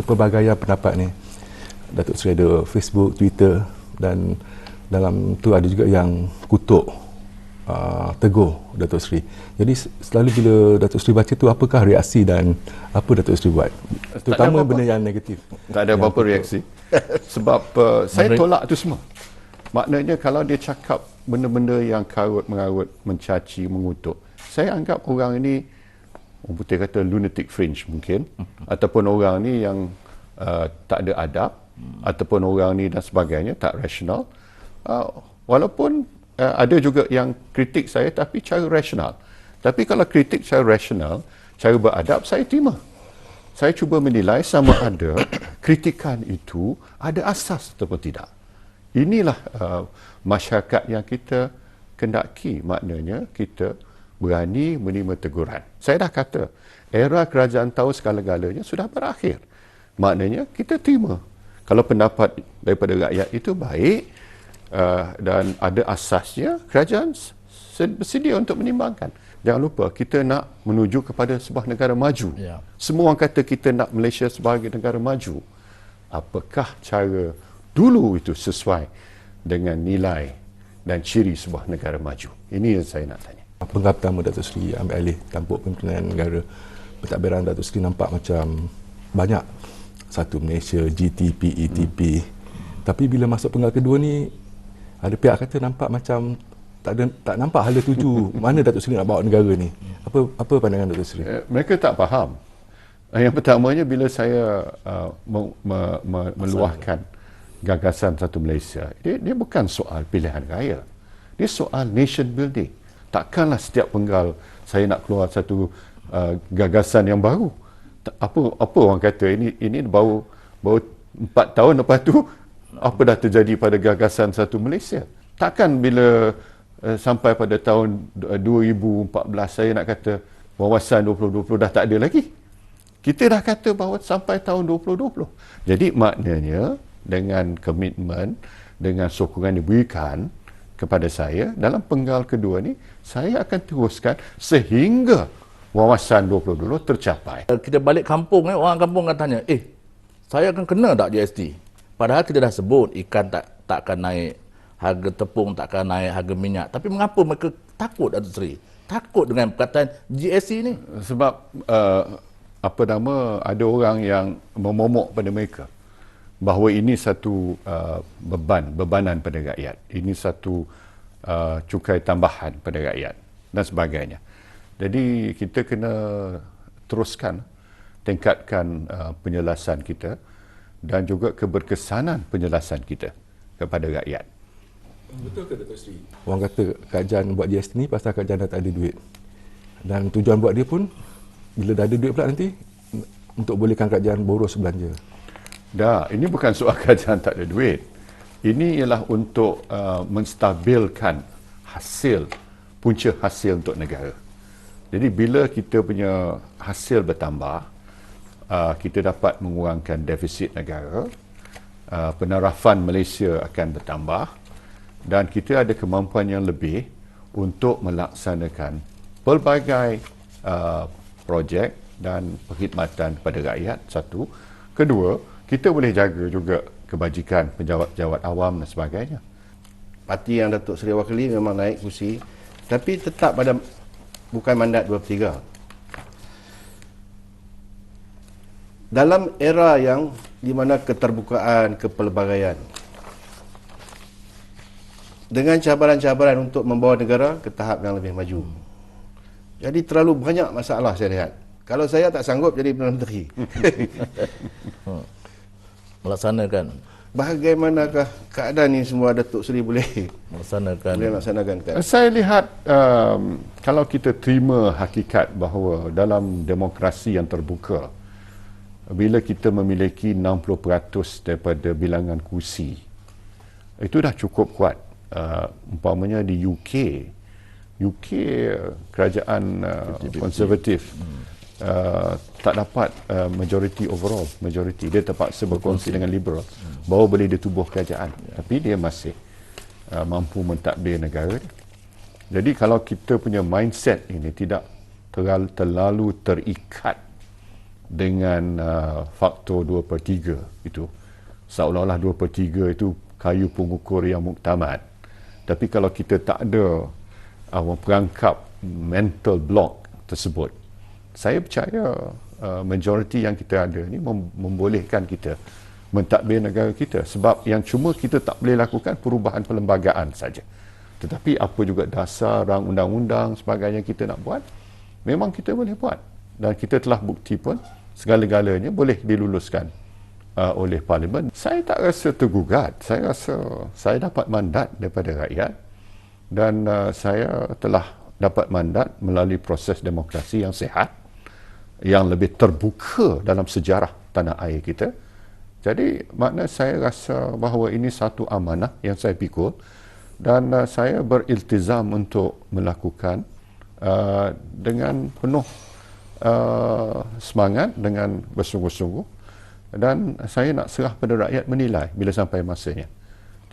kepelbagaian pendapat ni. Datuk Seri ada Facebook, Twitter, dan dalam tu ada juga yang kutuk, tegur Datuk Seri. Jadi selalu bila Datuk Seri baca tu, apakah reaksi dan apa Datuk Seri buat? Terutama benda yang negatif. Tak ada apa-apa reaksi. Sebab saya tolak tu semua. Maknanya kalau dia cakap benda-benda yang karut-mengarut, mencaci, mengutuk, saya anggap orang ini, orang putih kata lunatic fringe mungkin, ataupun orang ni yang tak ada adab, ataupun orang ni dan sebagainya, tak rasional. Walaupun ada juga yang kritik saya tapi cara rasional. Tapi kalau kritik cara rasional, cara beradab, saya terima. Saya cuba menilai sama ada kritikan itu ada asas ataupun tidak. Inilah masyarakat yang kita kendaki, maknanya kita berani menerima teguran. Saya dah kata, era kerajaan tahu segala-galanya sudah berakhir. Maknanya kita terima. Kalau pendapat daripada rakyat itu baik dan ada asasnya, kerajaan bersedia untuk menimbangkan. Jangan lupa, kita nak menuju kepada sebuah negara maju. Ya. Semua orang kata kita nak Malaysia sebagai negara maju. Apakah cara dulu itu sesuai dengan nilai dan ciri sebuah negara maju? Ini yang saya nak tanya. Penggal pertama Datuk Seri ambil alih tampuk pimpinan negara, pentadbiran Datuk Seri nampak macam banyak. Satu Malaysia, GTP, ETP. Tapi bila masuk penggal kedua ni, ada pihak kata nampak macam tak nampak hala tuju mana Datuk Seri nak bawa negara ni. Apa pandangan Datuk Seri? Mereka tak faham. Yang pertamanya bila saya meluahkan gagasan satu Malaysia, dia bukan soal pilihan raya. Dia soal nation building. Takkanlah setiap penggal saya nak keluar satu gagasan yang baru. Apa orang kata ini baru 4 tahun lepas tu apa dah terjadi pada gagasan satu Malaysia? Takkan bila sampai pada tahun 2014 saya nak kata wawasan 2020 dah tak ada lagi. Kita dah kata bahawa sampai tahun 2020. Jadi maknanya dengan komitmen, dengan sokongan diberikan kepada saya dalam penggal kedua ni, saya akan teruskan sehingga wawasan 2020 tercapai. Kita balik kampung, orang kampung akan tanya, saya akan kena tak GST? Padahal kita dah sebut ikan tak akan naik, harga tepung tak akan naik, harga minyak. Tapi mengapa mereka takut, Datuk Seri? Takut dengan perkataan GST ni? Sebab ada orang yang memomok pada mereka bahawa ini satu bebanan pada rakyat. Ini satu cukai tambahan pada rakyat dan sebagainya. Jadi kita kena teruskan, tingkatkan penjelasan kita dan juga keberkesanan penjelasan kita kepada rakyat. Betul ke Datuk Seri? Orang kata kerajaan buat GST ni pasal kerajaan dah tak ada duit. Dan tujuan buat dia pun bila dah ada duit pula nanti untuk bolehkan kerajaan boros belanja. Dah, ini bukan soal kerajaan tak ada duit. Ini ialah untuk menstabilkan punca hasil untuk negara. Jadi bila kita punya hasil bertambah, kita dapat mengurangkan defisit negara, penarafan Malaysia akan bertambah dan kita ada kemampuan yang lebih untuk melaksanakan pelbagai projek dan perkhidmatan kepada rakyat, satu. Kedua, kita boleh jaga juga kebajikan pejabat-pejabat awam dan sebagainya. Parti yang Datuk Seri wakili memang naik kursi, tapi tetap pada bukan mandat 2/3. Dalam era yang di mana keterbukaan, kepelbagaian, dengan cabaran-cabaran untuk membawa negara ke tahap yang lebih maju. Jadi terlalu banyak masalah saya lihat. Kalau saya tak sanggup jadi Perdana Menteri. Melaksanakan. Bagaimanakah keadaan ini semua Datuk Seri boleh melaksanakan? Saya lihat kalau kita terima hakikat bahawa dalam demokrasi yang terbuka, bila kita memiliki 60% daripada bilangan kursi, itu dah cukup kuat. Umpamanya di UK kerajaan konservatif tak dapat majoriti, dia terpaksa berkongsi dengan liberal bahawa boleh ditubuh kerajaan, tapi dia masih mampu mentadbir negara. Jadi kalau kita punya mindset ini tidak terlalu terikat dengan faktor 2/3 itu. Seolah-olah 2/3 itu kayu pengukur yang muktamad. Tapi kalau kita tak ada perangkap mental block tersebut, saya percaya majoriti yang kita ada ni membolehkan kita mentadbir negara kita. Sebab yang cuma kita tak boleh lakukan perubahan perlembagaan saja. Tetapi apa juga dasar, rang undang-undang, sebagainya kita nak buat, memang kita boleh buat. Dan kita telah bukti pun segala-galanya boleh diluluskan oleh Parlimen. Saya tak rasa tergugat. Saya rasa saya dapat mandat daripada rakyat dan saya telah dapat mandat melalui proses demokrasi yang sihat, yang lebih terbuka dalam sejarah tanah air kita. Jadi makna saya rasa bahawa ini satu amanah yang saya pikul dan saya beriltizam untuk melakukan dengan penuh semangat, dengan bersungguh-sungguh, dan saya nak serah pada rakyat menilai bila sampai masanya.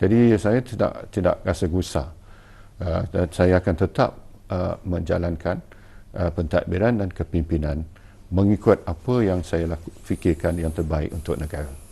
Jadi saya tidak rasa gusar, dan saya akan tetap menjalankan pentadbiran dan kepimpinan mengikut apa yang saya fikirkan yang terbaik untuk negara.